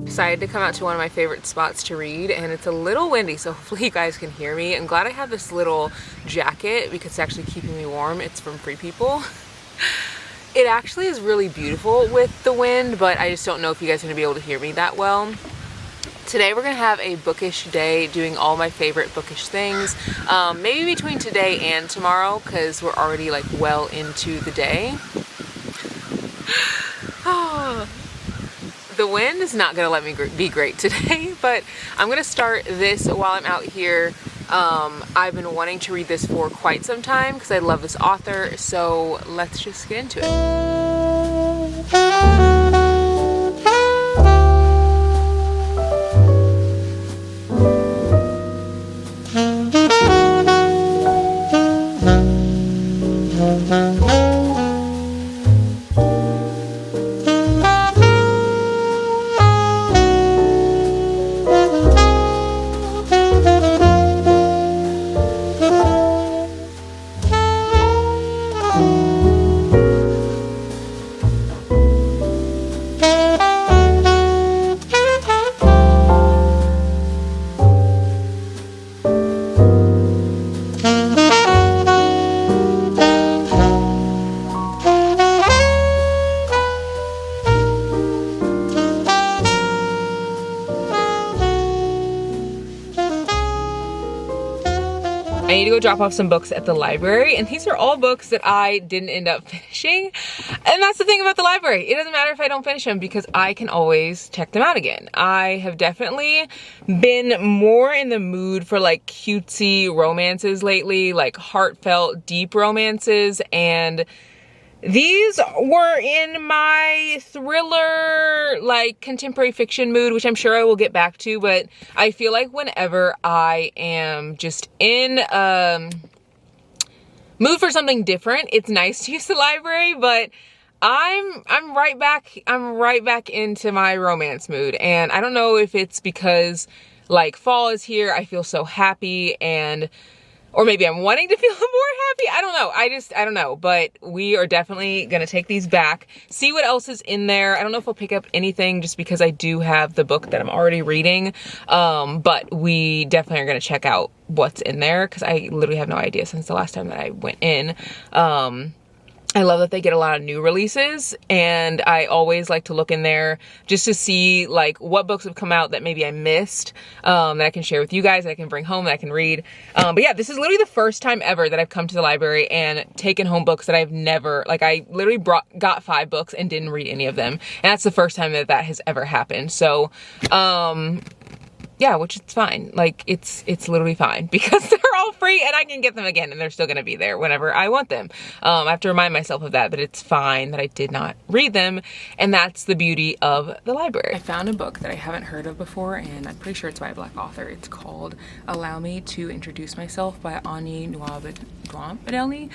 Decided to come out to one of my favorite spots to read, and it's a little windy, so hopefully you guys can hear me. I'm glad I have this little jacket because it's actually keeping me warm. It's from Free People. It actually is really beautiful with the wind, but I just don't know if you guys are gonna be able to hear me that well. Today we're gonna have a bookish day, doing all my favorite bookish things. Maybe between today and tomorrow, because we're already like well into the day. The wind is not gonna let me be great today, but I'm gonna start this while I'm out here. I've been wanting to read this for quite some time because I love this author, so let's just get into it. I need to go drop off some books at the library, and these are all books that I didn't end up finishing. And that's the thing about the library. It doesn't matter if I don't finish them because I can always check them out again. I have definitely been more in the mood for like cutesy romances lately, like heartfelt, deep romances, and these were in my thriller, like contemporary fiction mood, which I'm sure I will get back to, but I feel like whenever I am just in mood for something different, it's nice to use the library, but I'm right back into my romance mood. And I don't know if it's because like fall is here, I feel so happy, and or maybe I'm wanting to feel more happy. I don't know. I don't know. But we are definitely going to take these back, see what else is in there. I don't know if I'll pick up anything just because I do have the book that I'm already reading. But we definitely are going to check out what's in there because I literally have no idea since the last time that I went in. I love that they get a lot of new releases, and I always like to look in there just to see like what books have come out that maybe I missed, that I can share with you guys, that I can bring home, that I can read. But yeah, this is literally the first time ever that I've come to the library and taken home books that I've never, like I literally got 5 books and didn't read any of them. And that's the first time that that has ever happened. So, yeah, which is fine. Like it's literally fine because they're all free and I can get them again and they're still gonna be there whenever I want them. I have to remind myself of that it's fine that I did not read them, and that's the beauty of the library. I found a book that I haven't heard of before, and I'm pretty sure it's by a Black author. It's called Allow Me to Introduce Myself by Ani Nwabedeli.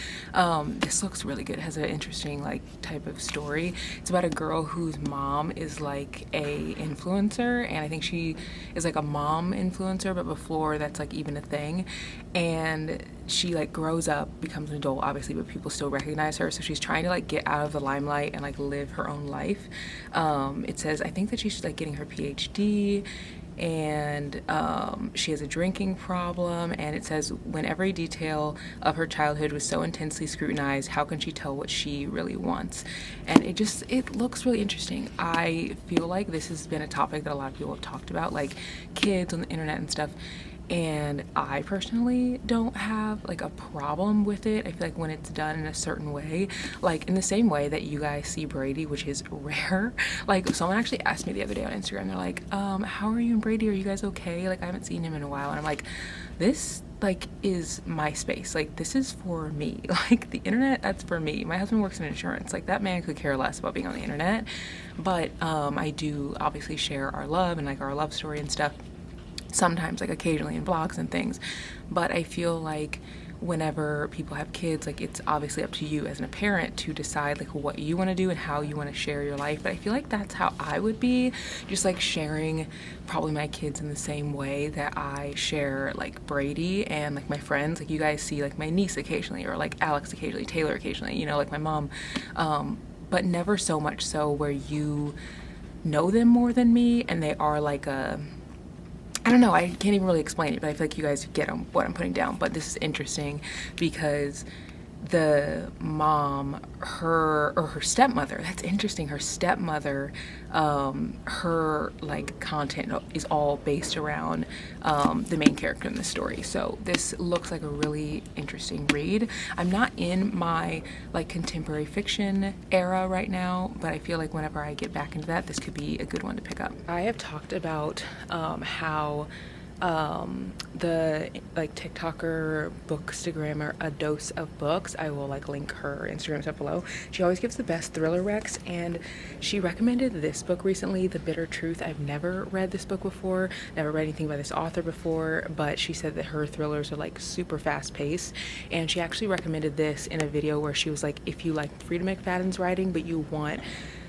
This looks really good. It has an interesting like type of story. It's about a girl whose mom is like a influencer, and I think she is like a mom influencer, but before that's like even a thing, and she like grows up, becomes an adult obviously, but people still recognize her, so she's trying to like get out of the limelight and like live her own life. It says I think that she's like getting her PhD, and she has a drinking problem, and it says when every detail of her childhood was so intensely scrutinized, how can she tell what she really wants? And it looks really interesting. I feel like this has been a topic that a lot of people have talked about, like kids on the internet and stuff, and I personally don't have like a problem with it. I feel like when it's done in a certain way, like in the same way that you guys see Brady, which is rare. Like someone actually asked me the other day on Instagram, they're like, how are you and Brady? Are you guys okay? Like I haven't seen him in a while. And I'm like, this like is my space. Like this is for me. Like the internet, that's for me. My husband works in insurance. Like that man could care less about being on the internet. But I do obviously share our love and like our love story and stuff. Sometimes like occasionally in vlogs and things, but I feel like whenever people have kids, like it's obviously up to you as a parent to decide like what you want to do and how you want to share your life. But I feel like that's how I would be, just like sharing probably my kids in the same way that I share like Brady and like my friends. Like you guys see like my niece occasionally, or like Alex occasionally, Taylor occasionally, you know, like my mom, but never so much so where you know them more than me and they are like a, I don't know, I can't even really explain it, but I feel like you guys get what I'm putting down. But this is interesting because the mom, her stepmother, that's interesting, her stepmother, her like content is all based around the main character in the story. So this looks like a really interesting read. I'm not in my like contemporary fiction era right now, but I feel like whenever I get back into that, this could be a good one to pick up. I have talked about how the like TikToker bookstagrammer A Dose of Books, I will like link her Instagram stuff below. She always gives the best thriller recs, and she recommended this book recently, The Bitter Truth. I've never read this book before, never read anything by this author before, but she said that her thrillers are like super fast paced, and she actually recommended this in a video where she was like, if you like Frida McFadden's writing but you want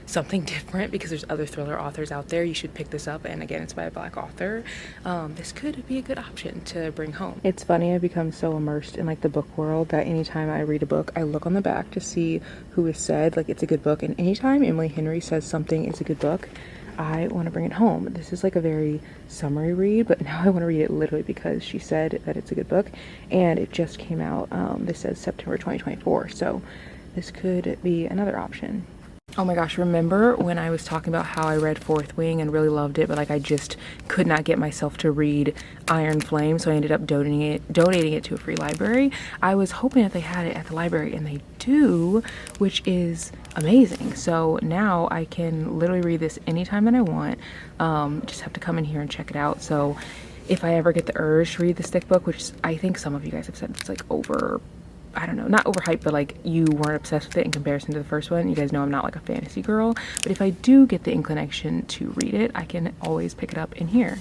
something different because there's other thriller authors out there, you should pick this up. And again, it's by a Black author. This could be a good option to bring home. It's funny, I've become so immersed in like the book world that anytime I read a book, I look on the back to see who has said like it's a good book, and anytime Emily Henry says something is a good book, I want to bring it home. This is like a very summary read, but now I want to read it literally because she said that it's a good book, and it just came out. This says September 2024, so this could be another option. Oh my gosh, remember when I was talking about how I read Fourth Wing and really loved it, but like I just could not get myself to read Iron Flame, so I ended up donating it to a free library. I was hoping that they had it at the library, and they do, which is amazing. So now I can literally read this anytime that I want. Just have to come in here and check it out. So if I ever get the urge to read this thick book, which I think some of you guys have said it's like over, I don't know, not overhyped, but like you weren't obsessed with it in comparison to the first one. You guys know I'm not like a fantasy girl, but if I do get the inclination to read it, I can always pick it up in here.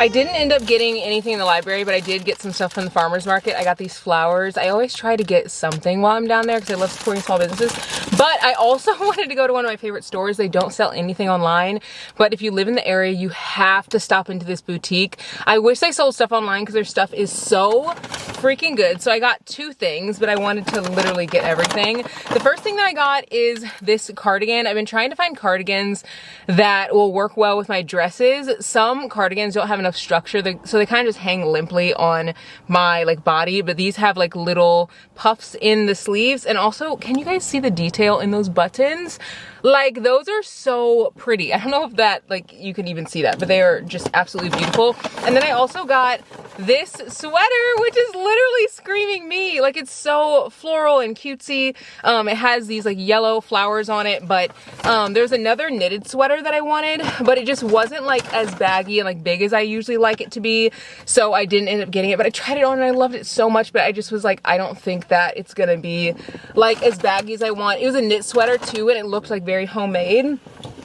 I didn't end up getting anything in the library, but I did get some stuff from the farmer's market. I got these flowers. I always try to get something while I'm down there because I love supporting small businesses. But I also wanted to go to one of my favorite stores. They don't sell anything online, but if you live in the area, you have to stop into this boutique. I wish they sold stuff online because their stuff is so freaking good. So I got two things, but I wanted to literally get everything. The first thing that I got is this cardigan. I've been trying to find cardigans that will work well with my dresses. Some cardigans don't have enough structure, so they kind of just hang limply on my like body, but these have like little puffs in the sleeves. And also, can you guys see the detail in those buttons? Like, those are so pretty. I don't know if that, like, you can even see that, but they are just absolutely beautiful. And then I also got this sweater, which is literally screaming me. Like, it's so floral and cutesy. It has these like yellow flowers on it, but there's another knitted sweater that I wanted, but it just wasn't like as baggy and like big as I usually like it to be, so I didn't end up getting it. But I tried it on and I loved it so much, but I just was like, I don't think that it's gonna be like as baggy as I want. It was a knit sweater too, and it looked like very homemade.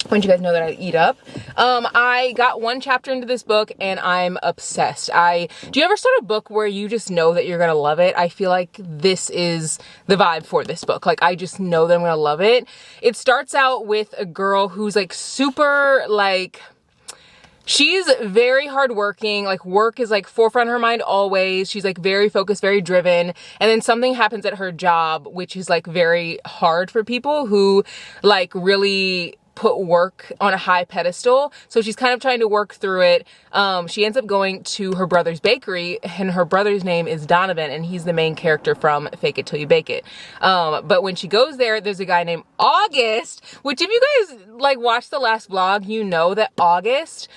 When you guys know that I eat up. I got one chapter into this book and I'm obsessed. Do you ever start a book where you just know that you're gonna love it? I feel like this is the vibe for this book. Like, I just know that I'm gonna love it. It starts out with a girl who's like super like, she's very hardworking, like work is like forefront of her mind always. She's like very focused, very driven. And then something happens at her job, which is like very hard for people who like really put work on a high pedestal. So she's kind of trying to work through it. She ends up going to her brother's bakery, and her brother's name is Donovan, and he's the main character from Fake It Till You Bake It. But when she goes there, there's a guy named August, which if you guys like watched the last vlog, you know that August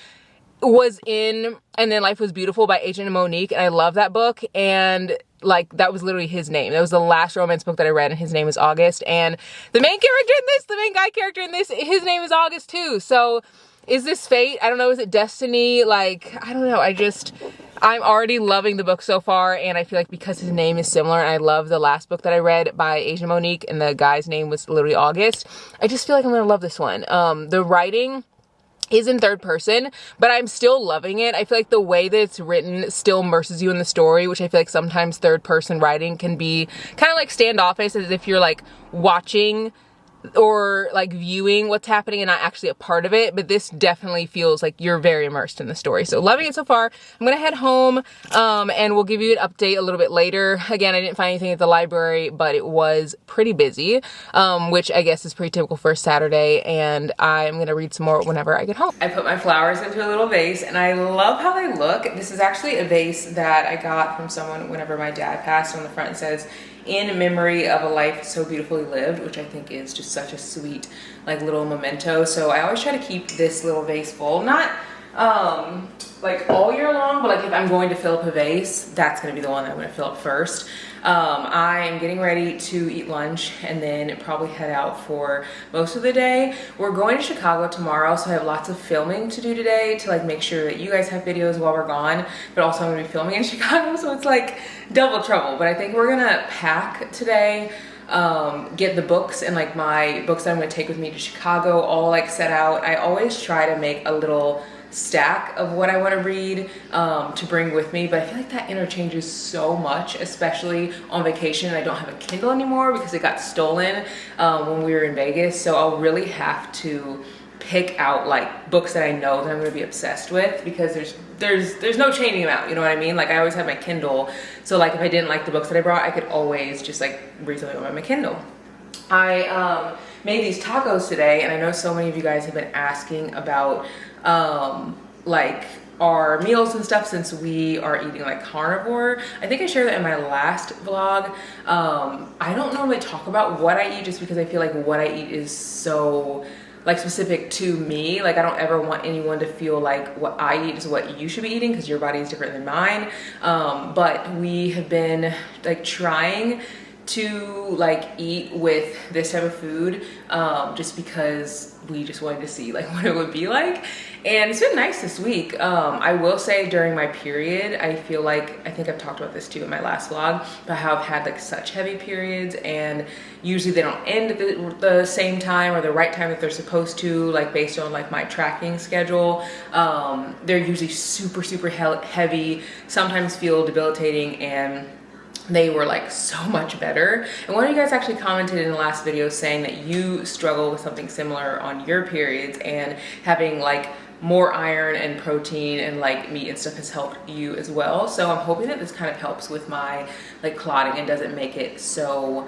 was in And Then Life Was Beautiful by Agent Monique, and I love that book. And like, that was literally his name. That was the last romance book that I read, and his name is August. And the main character in this, the main guy character in this, his name is August too. So is this fate? I don't know. Is it destiny? Like, I don't know. I'm already loving the book so far, and I feel like because his name is similar, and I love the last book that I read by Agent Monique, and the guy's name was literally August, I just feel like I'm gonna love this one. The writing is in third person, but I'm still loving it. I feel like the way that it's written still immerses you in the story, which I feel like sometimes third person writing can be kind of like standoffish, as if you're like watching or like viewing what's happening and not actually a part of it. But this definitely feels like you're very immersed in the story. So loving it so far. I'm gonna head home and we'll give you an update a little bit later. Again, I didn't find anything at the library, but it was pretty busy, which I guess is pretty typical for a Saturday, and I'm gonna read some more whenever I get home. I put my flowers into a little vase, and I love how they look. This is actually a vase that I got from someone whenever my dad passed. On the front it says, "In memory of a life so beautifully lived," which I think is just such a sweet like little memento. So I always try to keep this little vase full, not like all year long, but like if I'm going to fill up a vase, that's gonna be the one that I'm gonna fill up first. I am getting ready to eat lunch and then probably head out for most of the day. We're going to Chicago tomorrow, so I have lots of filming to do today to like make sure that you guys have videos while we're gone, but also I'm gonna be filming in Chicago, so it's like double trouble. But I think we're gonna pack today, get the books and like my books that I'm gonna take with me to Chicago all like set out. I always try to make a little stack of what I want to read to bring with me, but I feel like that interchanges so much, especially on vacation. And I don't have a Kindle anymore because it got stolen when we were in Vegas, so I'll really have to pick out like books that I know that I'm going to be obsessed with, because there's no chaining them out, you know what I mean? Like, I always have my Kindle, so like if I didn't like the books that I brought, I could always just like read something on my Kindle. I made these tacos today, and I know so many of you guys have been asking about like our meals and stuff, since we are eating like carnivore. I think I shared that in my last vlog. I don't normally talk about what I eat, just because I feel like what I eat is so like specific to me. Like, I don't ever want anyone to feel like what I eat is what you should be eating, because your body is different than mine. But we have been like trying to like eat with this type of food just because we just wanted to see like what it would be like, and it's been nice this week. I will say during my period, I feel like, I think I've talked about this too in my last vlog, but how I've had like such heavy periods, and usually they don't end at the same time or the right time that they're supposed to, like based on like my tracking schedule. They're usually super heavy, sometimes feel debilitating, and they were like so much better. And one of you guys actually commented in the last video saying that you struggle with something similar on your periods, and having like more iron and protein and like meat and stuff has helped you as well. So I'm hoping that this kind of helps with my like clotting and doesn't make it so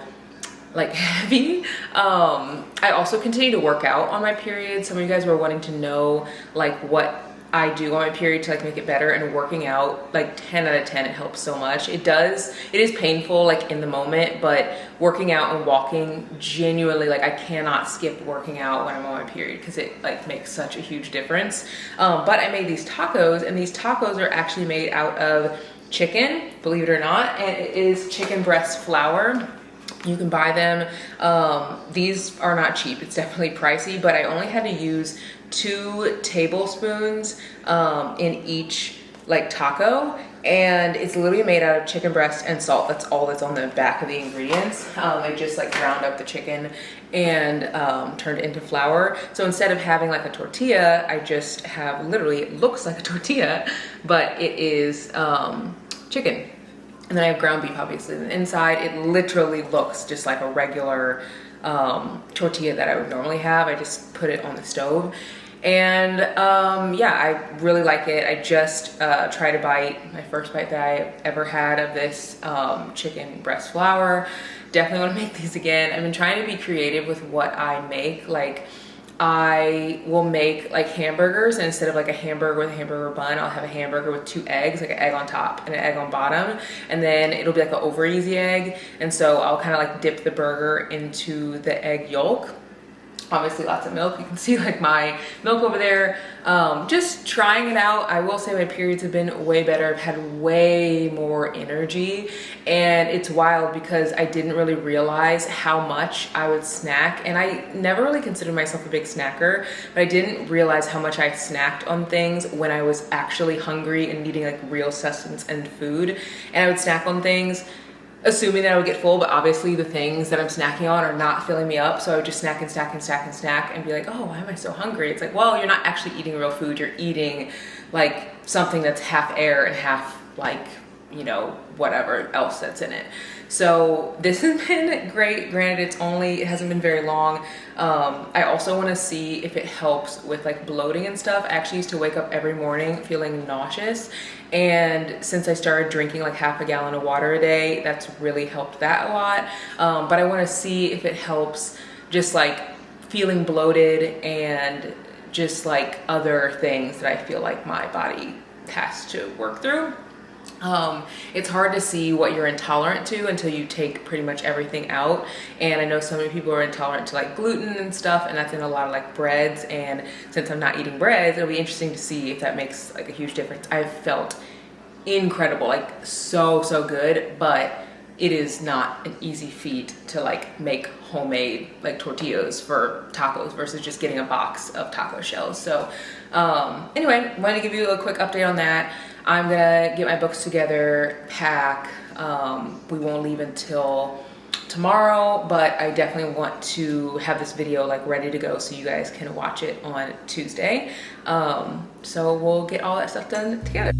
like heavy. I also continue to work out on my period. Some of you guys were wanting to know like what I do on my period to like make it better, and working out, like 10 out of 10, it helps so much. It is painful like in the moment, but working out and walking, genuinely, like I cannot skip working out when I'm on my period, because it like makes such a huge difference. But I made these tacos, and these tacos are actually made out of chicken, believe it or not, and it is chicken breast flour. You can buy them. These are not cheap. It's definitely pricey, but I only had to use 2 tablespoons in each like taco, and it's literally made out of chicken breast and salt. That's all that's on the back of the ingredients. I just like ground up the chicken and turned it into flour. So instead of having like a tortilla, I just have literally, it looks like a tortilla, but it is chicken. And then I have ground beef obviously on the inside. It literally looks just like a regular tortilla that I would normally have. I just put it on the stove. And yeah, I really like it. I just tried a bite, my first bite that I ever had of this chicken breast flour. Definitely want to make these again. I've been trying to be creative with what I make. Like I will make like hamburgers, and instead of like a hamburger with a hamburger bun, I'll have a hamburger with 2 eggs, like an egg on top and an egg on bottom, and then it'll be like an over easy egg. And so I'll kind of like dip the burger into the egg yolk. Obviously lots of milk. You can see like my milk over there. Just trying it out. I will say my periods have been way better. I've had way more energy, and it's wild because I didn't really realize how much I would snack, and I never really considered myself a big snacker, but I didn't realize how much I snacked on things when I was actually hungry and needing like real sustenance and food. And I would snack on things assuming that I would get full, but obviously the things that I'm snacking on are not filling me up. So I would just snack and snack and snack and snack and be like, oh, why am I so hungry? It's like, well, you're not actually eating real food. You're eating like something that's half air and half like, you know, whatever else that's in it. So this has been great. Granted, it hasn't been very long. I also want to see if it helps with like bloating and stuff. I actually used to wake up every morning feeling nauseous, and since I started drinking like half a gallon of water a day, that's really helped that a lot. But I want to see if it helps just like feeling bloated and just like other things that I feel like my body has to work through. It's hard to see what you're intolerant to until you take pretty much everything out. And I know so many people are intolerant to like gluten and stuff, and that's in a lot of like breads. And since I'm not eating breads, it'll be interesting to see if that makes like a huge difference. I've felt incredible, like so good, but it is not an easy feat to like make homemade like tortillas for tacos versus just getting a box of taco shells. So anyway, I'm going to give you a quick update on that. I'm gonna get my books together, pack. We won't leave until tomorrow, but I definitely want to have this video like ready to go so you guys can watch it on Tuesday. So we'll get all that stuff done together.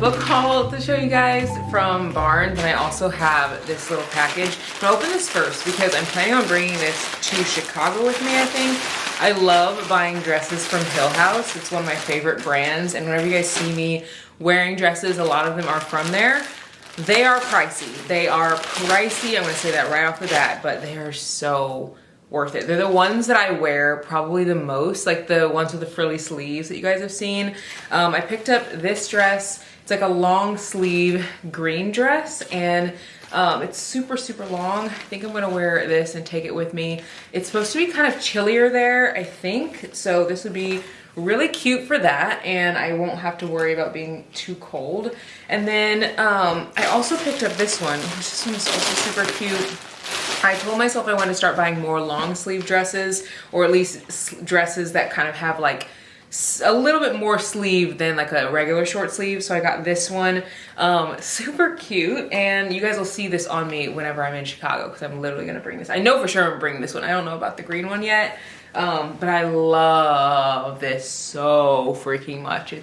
Book haul to show you guys from Barnes, and I also have this little package. I'm gonna open this first because I'm planning on bringing this to Chicago with me, I think. I love buying dresses from Hill House. It's one of my favorite brands, and whenever you guys see me wearing dresses, a lot of them are from there. They are pricey. They are pricey. I'm gonna say that right off the bat, but they are so worth it. They're the ones that I wear probably the most, like the ones with the frilly sleeves that you guys have seen. I picked up this dress. It's like a long sleeve green dress, and it's super, super long. I think I'm gonna wear this and take it with me. It's supposed to be kind of chillier there, I think. So this would be really cute for that, and I won't have to worry about being too cold. And then I also picked up this one. This one is also super cute. I told myself I wanted to start buying more long sleeve dresses, or at least dresses that kind of have like a little bit more sleeve than like a regular short sleeve. So I got this one, super cute, and you guys will see this on me whenever I'm in Chicago, because I'm literally gonna bring this. I know for sure I'm bringing this one. I don't know about the green one yet, but I love this so freaking much.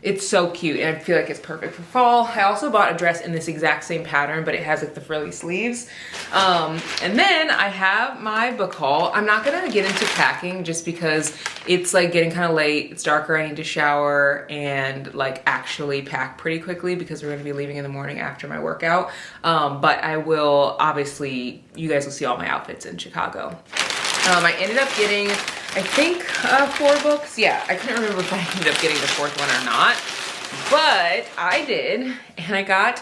It's so cute, and I feel like it's perfect for fall. I also bought a dress in this exact same pattern, but it has like the frilly sleeves. And then I have my book haul. I'm not gonna get into packing just because it's like getting kind of late. It's darker, I need to shower and like actually pack pretty quickly because we're gonna be leaving in the morning after my workout. But I will, obviously, you guys will see all my outfits in Chicago. I ended up getting, I think, 4 books. Yeah, I couldn't remember if I ended up getting the 4th one or not, but I did, and I got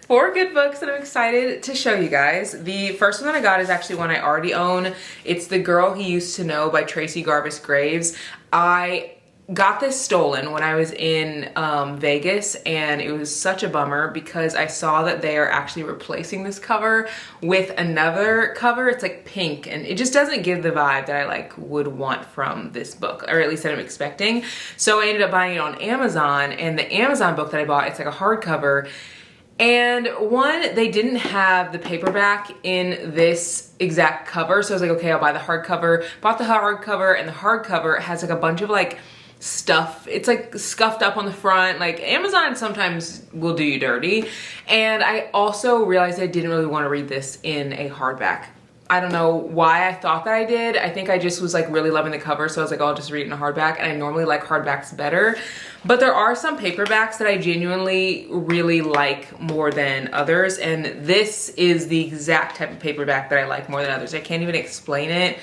4 good books that I'm excited to show you guys. The first one that I got is actually one I already own. It's The Girl He Used to Know by Tracy Garvis Graves. I got this stolen when I was in Vegas, and it was such a bummer because I saw that they are actually replacing this cover with another cover. It's like pink, and it just doesn't give the vibe that I like would want from this book, or at least that I'm expecting. So I ended up buying it on Amazon, and the Amazon book that I bought, it's like a hardcover. And one, they didn't have the paperback in this exact cover, so I was like, okay, I'll buy the hardcover. Bought the hardcover, and the hardcover has like a bunch of like stuff. It's like scuffed up on the front. Like Amazon sometimes will do you dirty. And I also realized I didn't really want to read this in a hardback. I don't know why I thought that I did. I think I just was like really loving the cover, so I was like, oh, I'll just read it in a hardback, and I normally like hardbacks better. But there are some paperbacks that I genuinely really like more than others, and this is the exact type of paperback that I like more than others. I can't even explain it.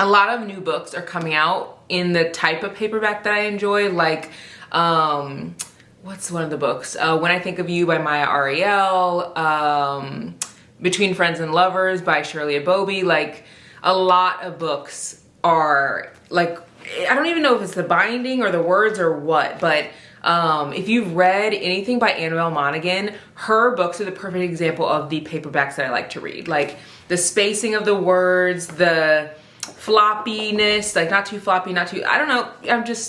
A lot of new books are coming out in the type of paperback that I enjoy, like what's one of the books? When I Think of You by Maya Ariel, Between Friends and Lovers by Shirley Abobi. Like a lot of books are like, I don't even know if it's the binding or the words or what, but if you've read anything by Annabelle Monaghan, her books are the perfect example of the paperbacks that I like to read. Like the spacing of the words, the floppiness, like not too floppy, not too, I don't know,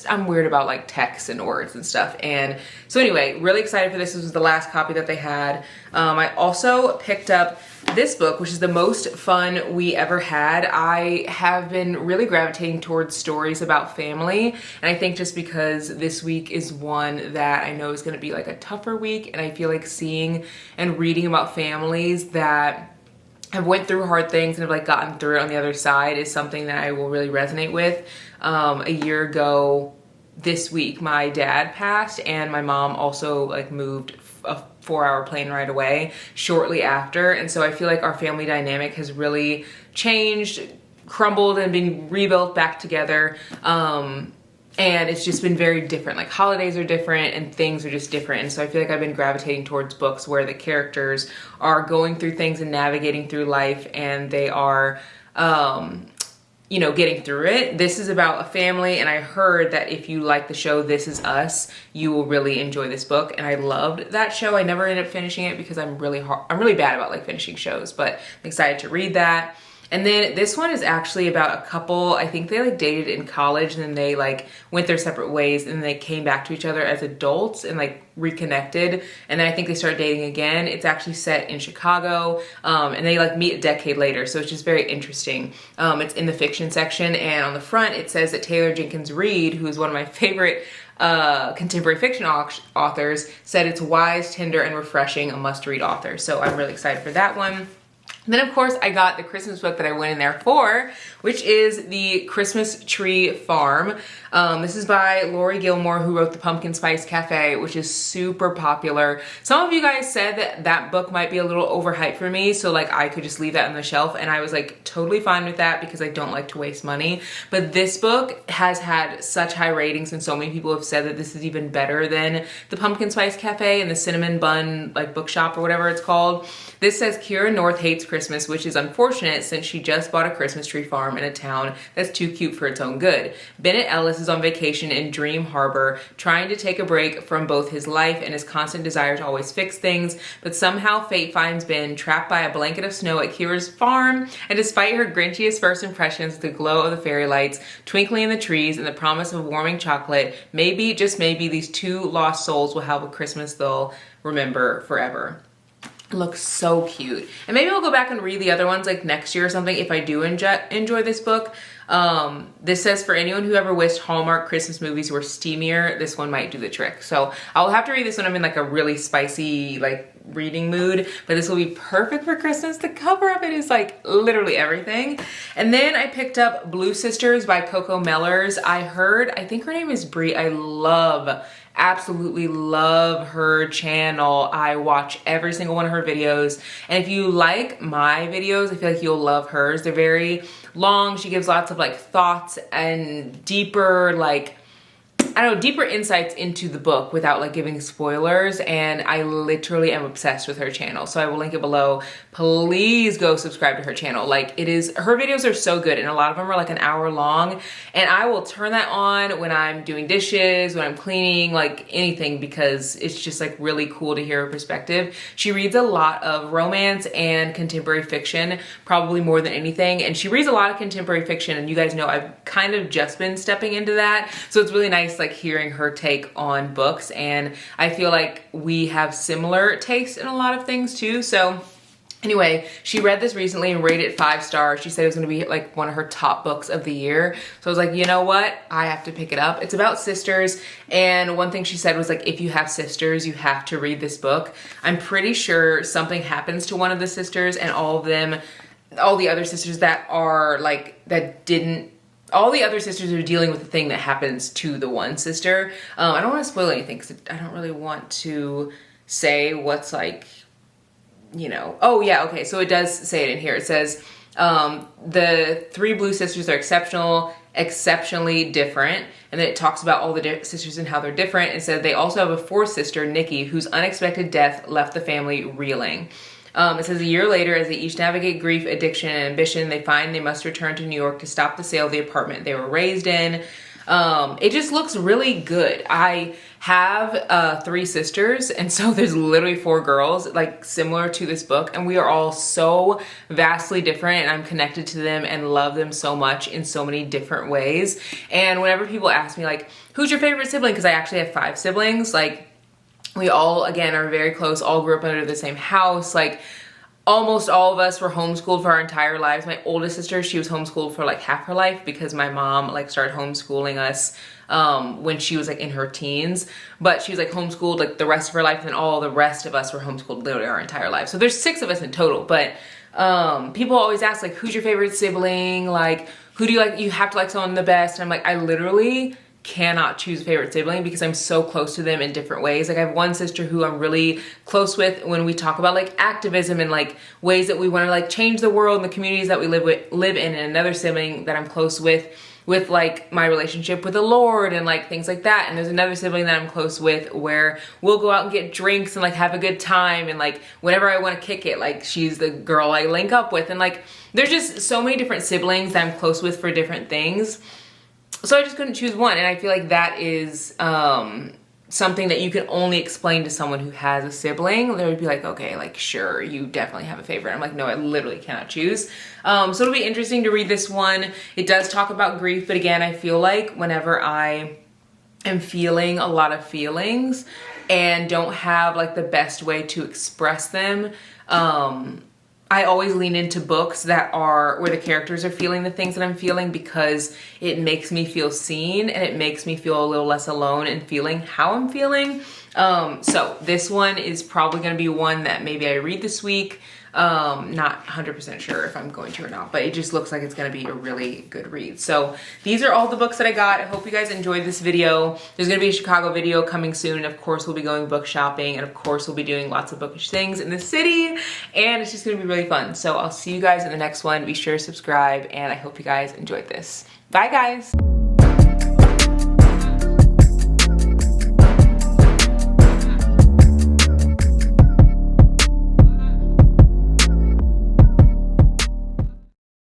I'm weird about like text and words and stuff. And so anyway, really excited for this. This was the last copy that they had. I also picked up this book, which is The Most Fun We Ever Had. I have been really gravitating towards stories about family, and I think just because this week is one that I know is going to be like a tougher week, and I feel like seeing and reading about families that have went through hard things and have like gotten through it on the other side is something that I will really resonate with. A year ago this week, my dad passed, and my mom also like moved a 4-hour plane ride away shortly after. And so I feel like our family dynamic has really changed, crumbled, and been rebuilt back together. And it's just been very different. Like holidays are different and things are just different. And so I feel like I've been gravitating towards books where the characters are going through things and navigating through life, and they are, you know, getting through it. This is about a family, and I heard that if you like the show This Is Us, you will really enjoy this book. And I loved that show. I never ended up finishing it because I'm really bad about like finishing shows, but I'm excited to read that. And then this one is actually about a couple. I think they like dated in college, and then they like went their separate ways, and then they came back to each other as adults and like reconnected. And then I think they started dating again. It's actually set in Chicago, and they like meet a decade later. So it's just very interesting. It's in the fiction section, and on the front it says that Taylor Jenkins Reid, who is one of my favorite contemporary fiction authors, said it's wise, tender, and refreshing, a must-read author. So I'm really excited for that one. And then of course I got the Christmas book that I went in there for, which is The Christmas Tree Farm. This is by Lori Gilmore, who wrote The Pumpkin Spice Cafe, which is super popular. Some of you guys said that that book might be a little overhyped for me, so like I could just leave that on the shelf, and I was like totally fine with that because I don't like to waste money. But this book has had such high ratings, and so many people have said that this is even better than The Pumpkin Spice Cafe and the Cinnamon Bun like bookshop or whatever it's called. This says Kira North hates Christmas, which is unfortunate since she just bought a Christmas tree farm in a town that's too cute for its own good. Bennett Ellis is on vacation in Dream Harbor, trying to take a break from both his life and his constant desire to always fix things, but somehow fate finds Ben trapped by a blanket of snow at Kira's farm, and despite her grinchiest first impressions, the glow of the fairy lights, twinkling in the trees, and the promise of warming chocolate, maybe, just maybe, these two lost souls will have a Christmas they'll remember forever. Looks so cute. And maybe I'll go back and read the other ones like next year or something if I do enjoy this book. This says, for anyone who ever wished Hallmark Christmas movies were steamier, this one might do the trick. So I'll have to read this when I'm in like a really spicy like reading mood, but this will be perfect for Christmas. The cover of it is like literally everything. And then I picked up Blue Sisters by Coco Mellors. I think her name is Brie. I absolutely love her channel. I watch every single one of her videos, and if you like my videos, I feel like you'll love hers. They're very long. She gives lots of like thoughts and deeper like, I don't know, deeper insights into the book without like giving spoilers, and I literally am obsessed with her channel. So I will link it below. Please go subscribe to her channel. Like, it is, her videos are so good, and a lot of them are like an hour long, and I will turn that on when I'm doing dishes, when I'm cleaning, like anything, because it's just like really cool to hear her perspective. She reads a lot of romance and contemporary fiction, probably more than anything, and she reads a lot of contemporary fiction, and you guys know I've kind of just been stepping into that, so it's really nice like hearing her take on books, and I feel like we have similar tastes in a lot of things too. So anyway, she read this recently and rated it 5 stars. She said it was going to be like one of her top books of the year. So I was like, you know what? I have to pick it up. It's about sisters, and one thing she said was like, if you have sisters, you have to read this book. I'm pretty sure something happens to one of the sisters, and all the other sisters that are like, all the other sisters are dealing with the thing that happens to the one sister. I don't want to spoil anything because I don't really want to say what's like, you know. Oh yeah, okay, so it does say it in here. It says, the 3 blue sisters are exceptionally different. And then it talks about all the sisters and how they're different. It said they also have a 4th sister, Nikki, whose unexpected death left the family reeling. It says a year later, as they each navigate grief, addiction, and ambition, they find they must return to New York to stop the sale of the apartment they were raised in. It just looks really good. I have 3 sisters, and so there's literally 4 girls like similar to this book, and we are all so vastly different, and I'm connected to them and love them so much in so many different ways. And whenever people ask me like, who's your favorite sibling, because I actually have 5 siblings, like we all, again, are very close, all grew up under the same house. Like, almost all of us were homeschooled for our entire lives. My oldest sister, she was homeschooled for like half her life because my mom like started homeschooling us when she was like in her teens. But she was like homeschooled like the rest of her life, and then all the rest of us were homeschooled literally our entire life. So there's 6 of us in total. But people always ask like, who's your favorite sibling? Like, who do you like? You have to like someone the best. And I'm like, I literally cannot choose a favorite sibling because I'm so close to them in different ways. Like, I have one sister who I'm really close with when we talk about like activism and like ways that we want to like change the world and the communities that we live in, and another sibling that I'm close with like my relationship with the Lord and like things like that. And there's another sibling that I'm close with where we'll go out and get drinks and like have a good time, and like whenever I want to kick it, like she's the girl I link up with. And like there's just so many different siblings that I'm close with for different things. So I just couldn't choose one, and I feel like that is something that you can only explain to someone who has a sibling. They would be like, okay, like sure, you definitely have a favorite. I'm like, no, I literally cannot choose. So it'll be interesting to read this one. It does talk about grief, but again, I feel like whenever I am feeling a lot of feelings and don't have like the best way to express them, I always lean into books that are where the characters are feeling the things that I'm feeling, because it makes me feel seen and it makes me feel a little less alone in feeling how I'm feeling. So this one is probably gonna be one that maybe I read this week. Not 100% sure if I'm going to or not, but it just looks like it's gonna be a really good read. So these are all the books that I got. I hope you guys enjoyed this video. There's gonna be a Chicago video coming soon, and of course we'll be going book shopping, and of course we'll be doing lots of bookish things in the city, and it's just gonna be really fun. So I'll see you guys in the next one. Be sure to subscribe, and I hope you guys enjoyed this. Bye guys.